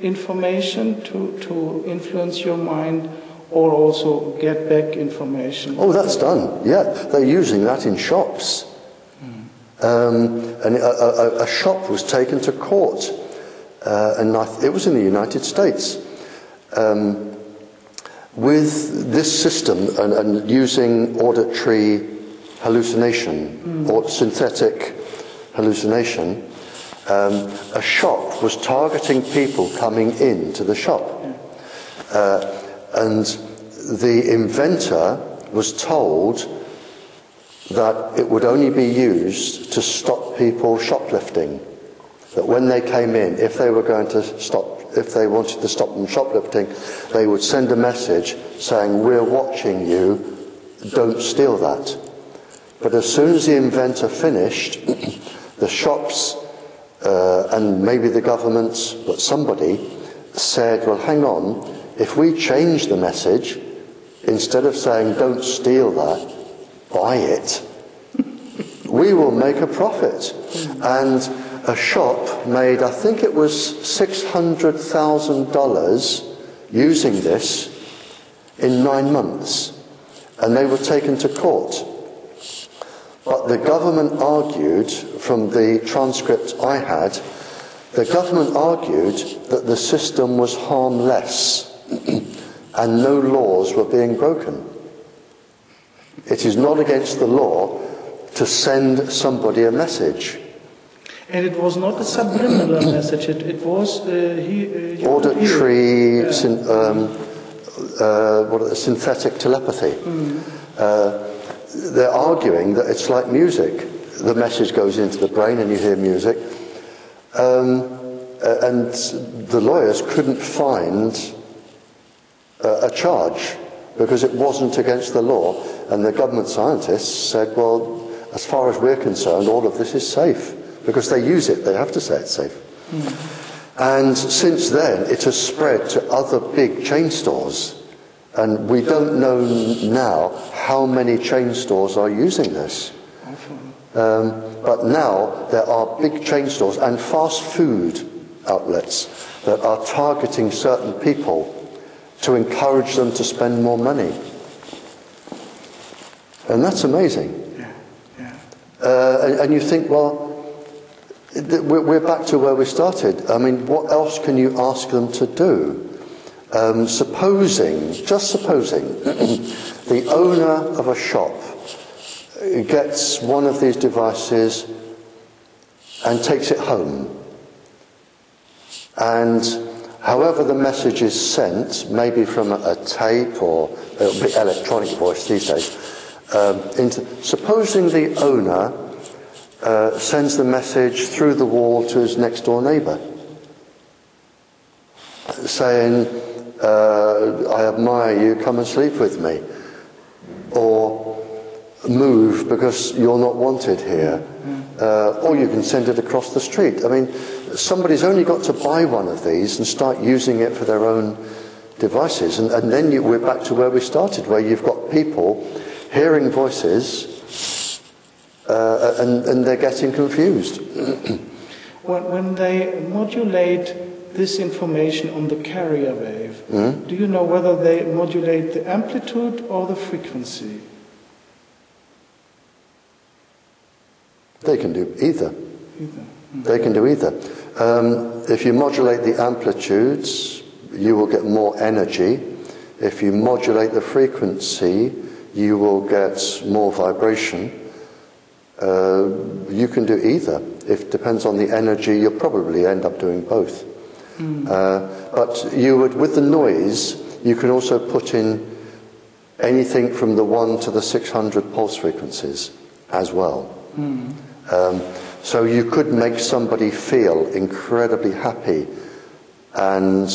information to influence your mind, or also get back information. Oh, that's done. Yeah, they're using that in shops. And a shop was taken to court, and it was in the United States. With this system and using auditory hallucination or synthetic hallucination, a shop was targeting people coming into the shop. And the inventor was told that it would only be used to stop people shoplifting. That when they came in, if they wanted to stop them shoplifting, they would send a message saying, "We're watching you, don't steal that." But as soon as the inventor finished, the shops and maybe the governments, but somebody said, "Well, hang on, if we change the message, instead of saying don't steal that, buy it, we will make a profit." And a shop made, I think it was $600,000 using this in 9 months, and they were taken to court. But the government argued, from the transcript I had, the government argued that the system was harmless and no laws were being broken. It is not against the law to send somebody a message. And it was not a subliminal message, it was auditory, synthetic telepathy. They're arguing that it's like music. The message goes into the brain and you hear music. And the lawyers couldn't find a charge because it wasn't against the law. And the government scientists said, well, as far as we're concerned, all of this is safe. Because they use it, they have to say it's safe. And since then, it has spread to other big chain stores. And we don't know now how many chain stores are using this. But now there are big chain stores and fast food outlets that are targeting certain people to encourage them to spend more money. And that's amazing. And you think, well, we're back to where we started. I mean, what else can you ask them to do? Supposing, the owner of a shop gets one of these devices and takes it home. And however the message is sent, maybe from a tape or it'll be electronic voice these days, supposing the owner sends the message through the wall to his next door neighbour, saying, I admire you, come and sleep with me, or move because you're not wanted here, or you can send it across the street. I mean, somebody's only got to buy one of these and start using it for their own devices, and then we're back to where we started, where you've got people hearing voices and they're getting confused. When they modulate this information on the carrier wave, do you know whether they modulate the amplitude or the frequency? They can do either. They can do either. If you modulate the amplitudes, you will get more energy. If you modulate the frequency, you will get more vibration. You can do either. If it depends on the energy, you'll probably end up doing both. But you would, with the noise, you can also put in anything from the 1 to the 600 pulse frequencies as well. So you could make somebody feel incredibly happy and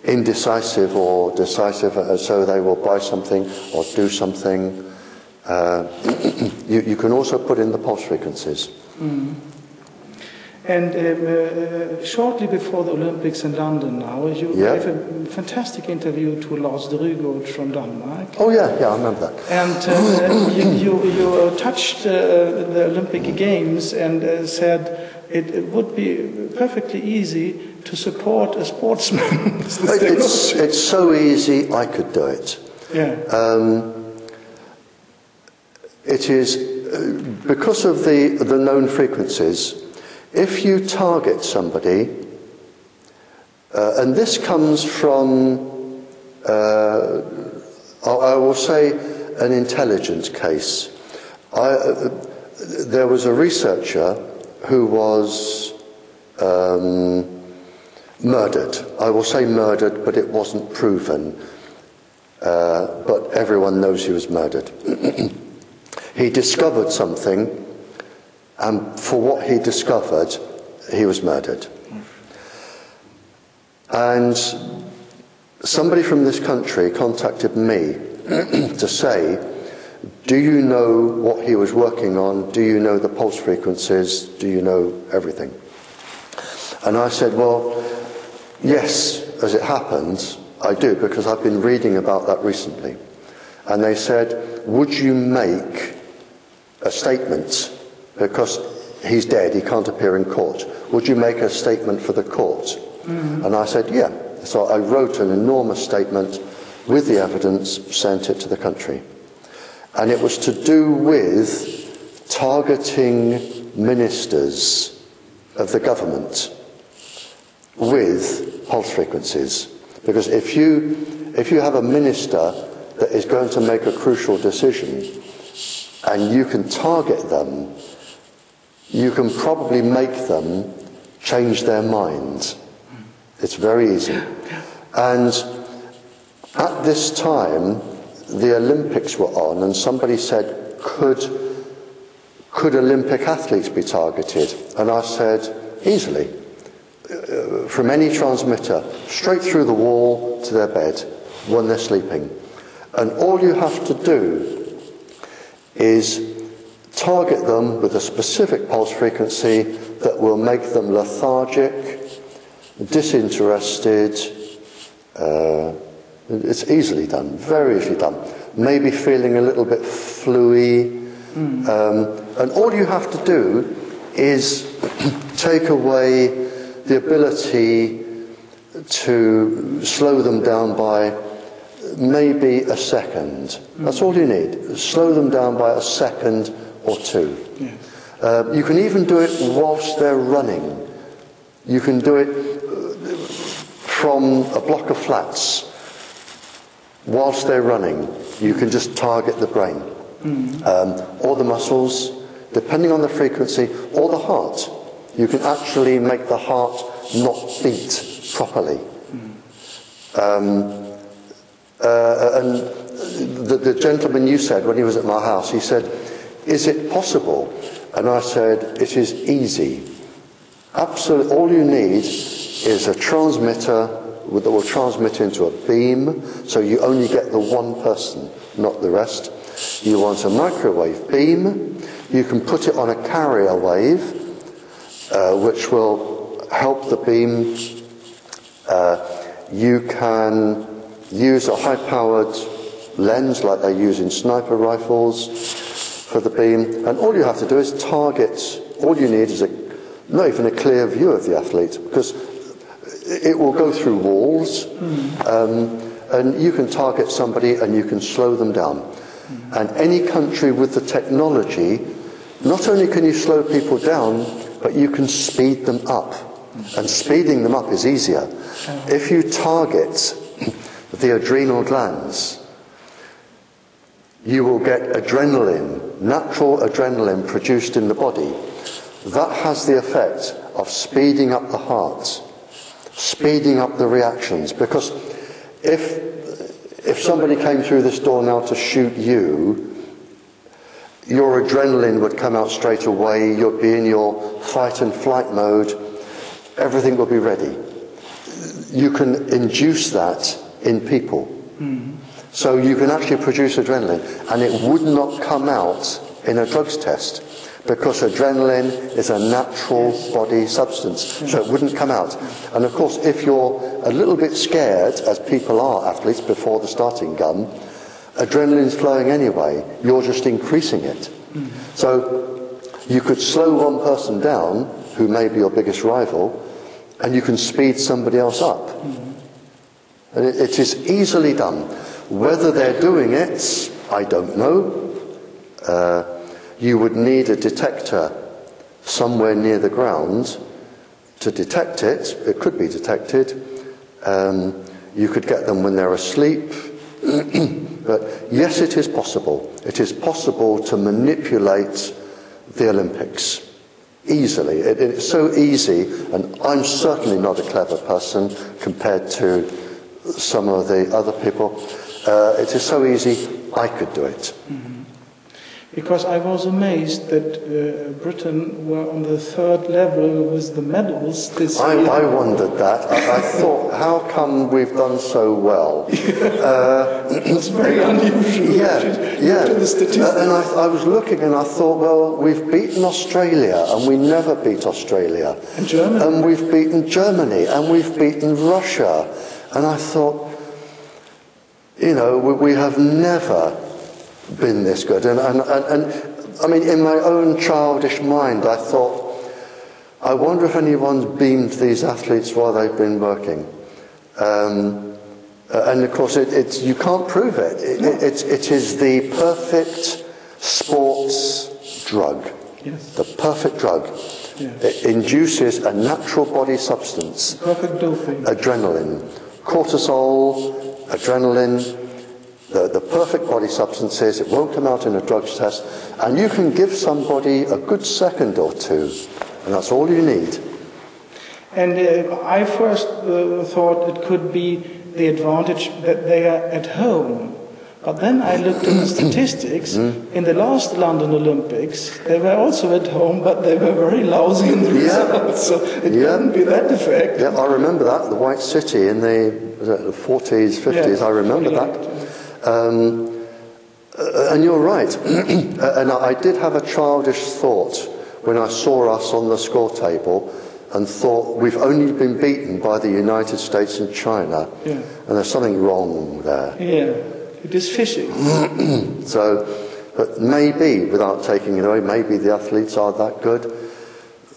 indecisive or decisive, so they will buy something or do something. You can also put in the pulse frequencies. And shortly before the Olympics in London now, you gave a fantastic interview to Lars Drygård from Denmark. Oh yeah, I remember that. And you touched the Olympic Games and said it would be perfectly easy to support a sportsman. It's so easy, I could do it. Yeah. It is because of the known frequencies. If you target somebody, and this comes from, I will say, an intelligence case. There was a researcher who was murdered. I will say murdered, but it wasn't proven. But everyone knows he was murdered. He discovered something, and for what he discovered, he was murdered. And somebody from this country contacted me to say, do you know what he was working on? Do you know the pulse frequencies? Do you know everything? And I said, well, yes, as it happens, I do, because I've been reading about that recently. And they said, would you make a statement, because he's dead, he can't appear in court, would you make a statement for the court? And I said, yeah. So I wrote an enormous statement with the evidence, sent it to the country. And it was to do with targeting ministers of the government with pulse frequencies. Because if you have a minister that is going to make a crucial decision and you can target them, you can probably make them change their minds. It's very easy. And at this time, the Olympics were on, and somebody said, could Olympic athletes be targeted? And I said, easily. From any transmitter, straight through the wall to their bed when they're sleeping. And all you have to do is target them with a specific pulse frequency that will make them lethargic, disinterested, It's easily done, very easily done. Maybe feeling a little bit fluey. And all you have to do is take away the ability to slow them down by maybe a second. That's all you need. Slow them down by a second or two. Yes. You can even do it whilst they're running. You can do it from a block of flats whilst they're running. You can just target the brain. Or the muscles, depending on the frequency, or the heart. You can actually make the heart not beat properly. And the gentleman you said, when he was at my house, he said, "Is it possible?" And I said, "It is easy. Absolutely, all you need is a transmitter that will transmit into a beam, so you only get the one person, not the rest. You want a microwave beam. You can put it on a carrier wave, which will help the beam. You can use a high-powered lens like they use in sniper rifles for the beam. And all you have to do is target. All you need is not even a clear view of the athlete, because it will go through walls. And you can target somebody and you can slow them down. And any country with the technology, not only can you slow people down, but you can speed them up. And speeding them up is easier. If you target the adrenal glands, you will get adrenaline, natural adrenaline produced in the body. That has the effect of speeding up the heart, speeding up the reactions. Because if somebody came through this door now to shoot you, your adrenaline would come out straight away. You'd be in your fight and flight mode. Everything will be ready. You can induce that in people. So you can actually produce adrenaline, and it would not come out in a drugs test, because adrenaline is a natural body substance, so it wouldn't come out. And of course, if you're a little bit scared, as people are, athletes, before the starting gun, adrenaline's flowing anyway. You're just increasing it. So you could slow one person down, who may be your biggest rival, and you can speed somebody else up. And it is easily done. Whether they're doing it, I don't know. You would need a detector somewhere near the ground to detect it. It could be detected. You could get them when they're asleep. But yes, it is possible. It is possible to manipulate the Olympics easily. It's so easy, and I'm certainly not a clever person compared to some of the other people. It is so easy, I could do it. Because I was amazed that Britain were on the third level with the medals this year. I wondered that. I thought, how come we've done so well? It was very unusual. Yeah. To the statistics. And I was looking and I thought, well, we've beaten Australia, and we never beat Australia. And Germany. And we've beaten Germany, and we've beaten Russia. And I thought, we have never been this good. And I mean, in my own childish mind, I thought, I wonder if anyone's beamed these athletes while they've been working. And of course, you can't prove it. It is the perfect sports drug. Yes. The perfect drug. Yes. It induces a natural body substance. Perfect doping. Adrenaline. Cortisol, adrenaline. The perfect body substances. It won't come out in a drugs test, and you can give somebody a good second or two, and that's all you need. And I first thought it could be the advantage that they are at home, but then I looked at the statistics. In the last London Olympics, they were also at home, but they were very lousy in the results, so it couldn't be that effect. Yeah, I remember that, the White City in the 40s, 50s, I remember that. And you're right. And I did have a childish thought when I saw us on the score table, and thought we've only been beaten by the United States and China, and there's something wrong there. Yeah, it is fishy. So, but maybe, without taking it away, maybe the athletes are that good.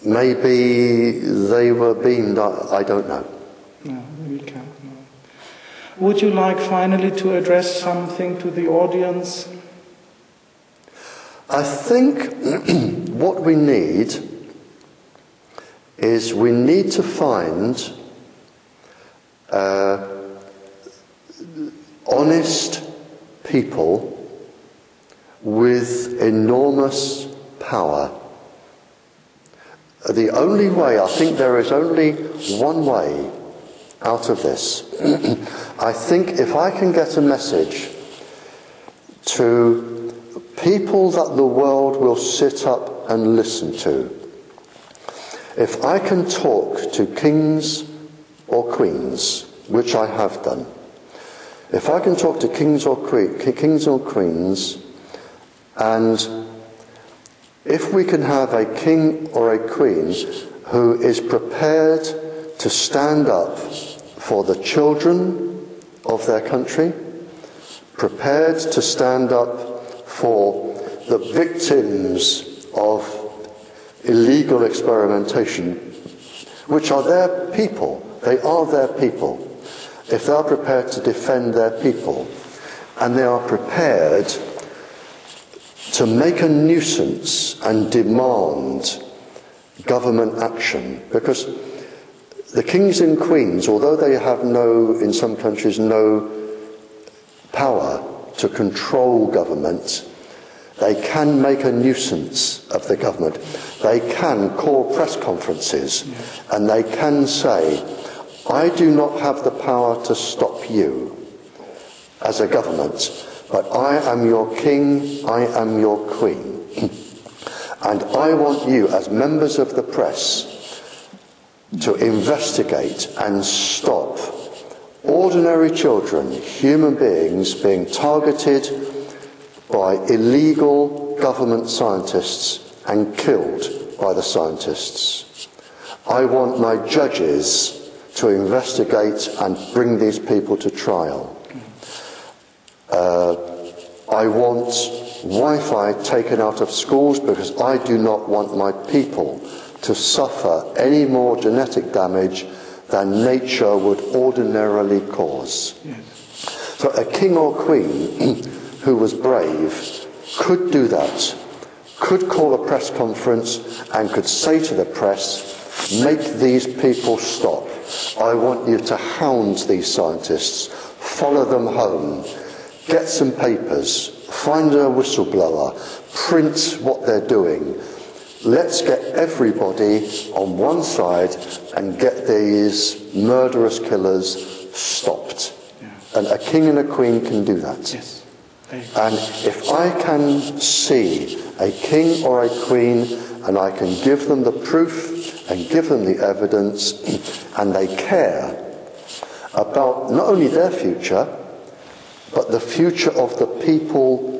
Maybe they were beamed. I don't know. No, we can't. No. Would you like finally to address something to the audience? I think what we need is we need to find honest people with enormous power. The only way, I think there is only one way out of this. I think if I can get a message to people that the world will sit up and listen to, if I can talk to kings or queens, which I have done, if I can talk to kings or queens, and if we can have a king or a queen who is prepared to stand up for the children of their country, prepared to stand up for the victims of illegal experimentation, which are their people. They are their people. If they are prepared to defend their people, and they are prepared to make a nuisance and demand government action, because the kings and queens, although they have in some countries, no power to control government, they can make a nuisance of the government. They can call press conferences, and they can say, I do not have the power to stop you as a government, but I am your king, I am your queen. And I want you, as members of the press, to investigate and stop ordinary children, human beings, being targeted by illegal government scientists and killed by the scientists. I want my judges to investigate and bring these people to trial. I want Wi-Fi taken out of schools because I do not want my people to suffer any more genetic damage than nature would ordinarily cause. Yes. So a king or queen who was brave could do that, could call a press conference and could say to the press, make these people stop. I want you to hound these scientists, follow them home, get some papers, find a whistleblower, print what they're doing. Let's get everybody on one side and get these murderous killers stopped. Yeah. And a king and a queen can do that. Yes. And if I can see a king or a queen and I can give them the proof and give them the evidence, and they care about not only their future, but the future of the people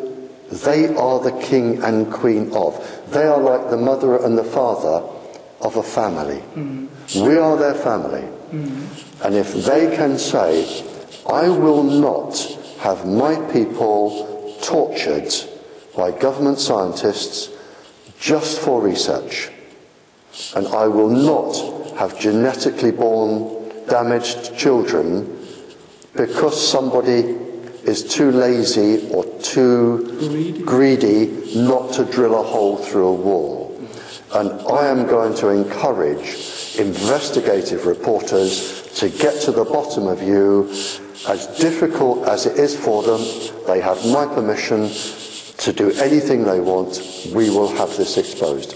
they are the king and queen of. They are like the mother and the father of a family. Mm-hmm. We are their family. Mm-hmm. And if they can say, I will not have my people tortured by government scientists just for research, and I will not have genetically born damaged children because somebody is too lazy or too greedy not to drill a hole through a wall. And I am going to encourage investigative reporters to get to the bottom of you. As difficult as it is for them, they have my permission to do anything they want. We will have this exposed.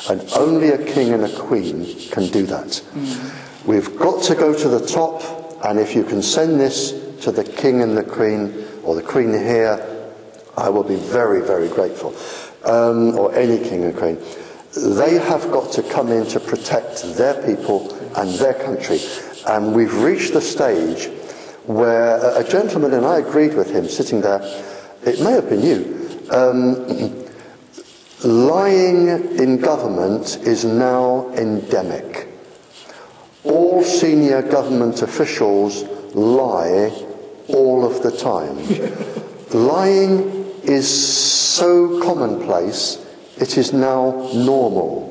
And only a king and a queen can do that. Mm. We've got to go to the top, and if you can send this to the king and the queen, or the queen here, I will be very, very grateful. Or any king and queen. They have got to come in to protect their people and their country. And we've reached the stage where a gentleman, and I agreed with him sitting there, it may have been you, lying in government is now endemic. all senior government officials lie all of the time. Lying is so commonplace, it is now normal.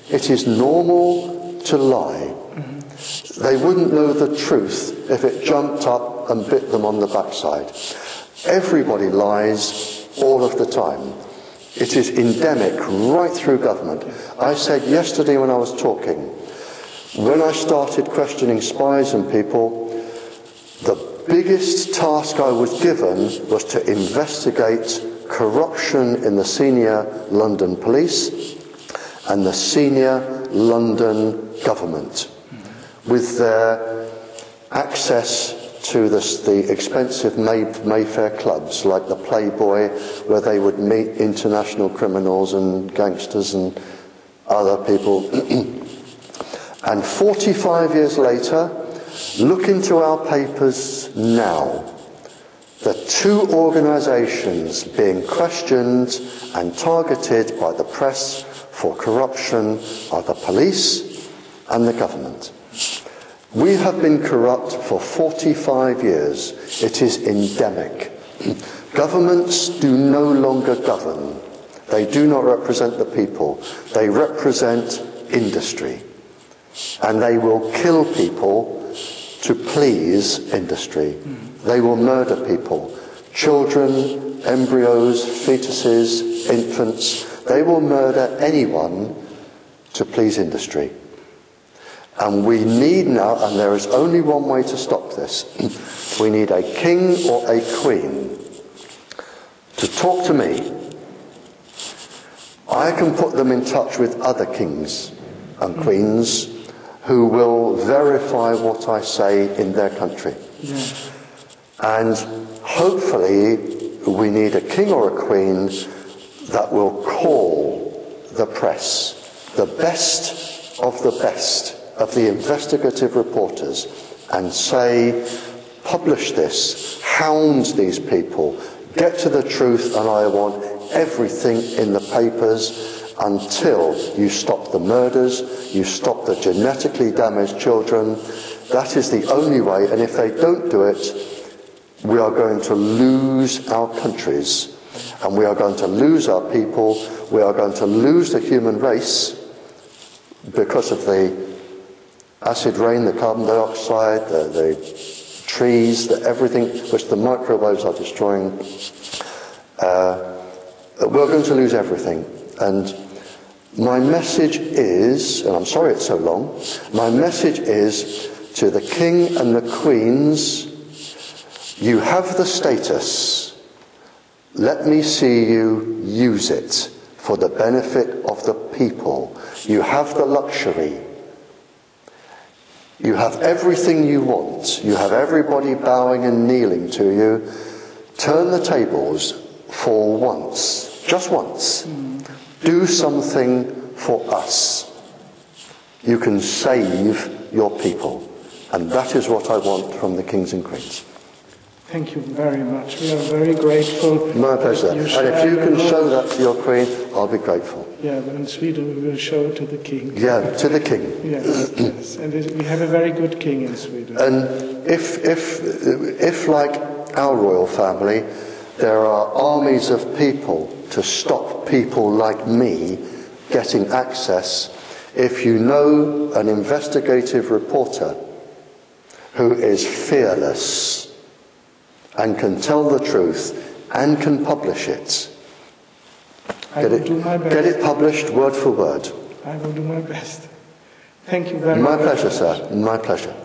It is normal to lie. They wouldn't know the truth if it jumped up and bit them on the backside. Everybody lies all of the time. It is endemic right through government. I said yesterday when I was talking, when I started questioning spies and people, the biggest task I was given was to investigate corruption in the senior London police and the senior London government, with their access to the expensive Mayfair clubs like the Playboy, where they would meet international criminals and gangsters and other people. And 45 years later, look into our papers now. The two organisations being questioned and targeted by the press for corruption are the police and the government. We have been corrupt for 45 years. It is endemic. Governments do no longer govern. They do not represent the people. They represent industry. And they will kill people to please industry. They will murder people. Children, embryos, fetuses, infants. They will murder anyone to please industry. And we need now, and there is only one way to stop this, we need a king or a queen to talk to me. I can put them in touch with other kings and queens who will verify what I say in their country. Yeah. And hopefully we need a king or a queen that will call the press, the best of the investigative reporters, and say, publish this, hound these people, get to the truth, and I want everything in the papers until you stop the murders, you stop the genetically damaged children. That is the only way, and if they don't do it, we are going to lose our countries, and we are going to lose our people, we are going to lose the human race because of the acid rain, the carbon dioxide, the trees, everything which the microwaves are destroying. We're going to lose everything. And my message is, and I'm sorry it's so long, my message is to the king and the queens, you have the status. Let me see you use it for the benefit of the people. You have the luxury. You have everything you want. You have everybody bowing and kneeling to you. Turn the tables for once, just once. Do something for us. You can save your people. And that is what I want from the kings and queens. Thank you very much. We are very grateful. My pleasure. And if you can show that to your queen, I'll be grateful. Yeah, but in Sweden we will show it to the king. Yeah, to the king. Yes, yes. And we have a very good king in Sweden. And if like our royal family, there are armies of people to stop people like me getting access, if you know an investigative reporter who is fearless and can tell the truth and can publish it, get it published word for word. I will do my best. Thank you very much. My pleasure, sir. My pleasure.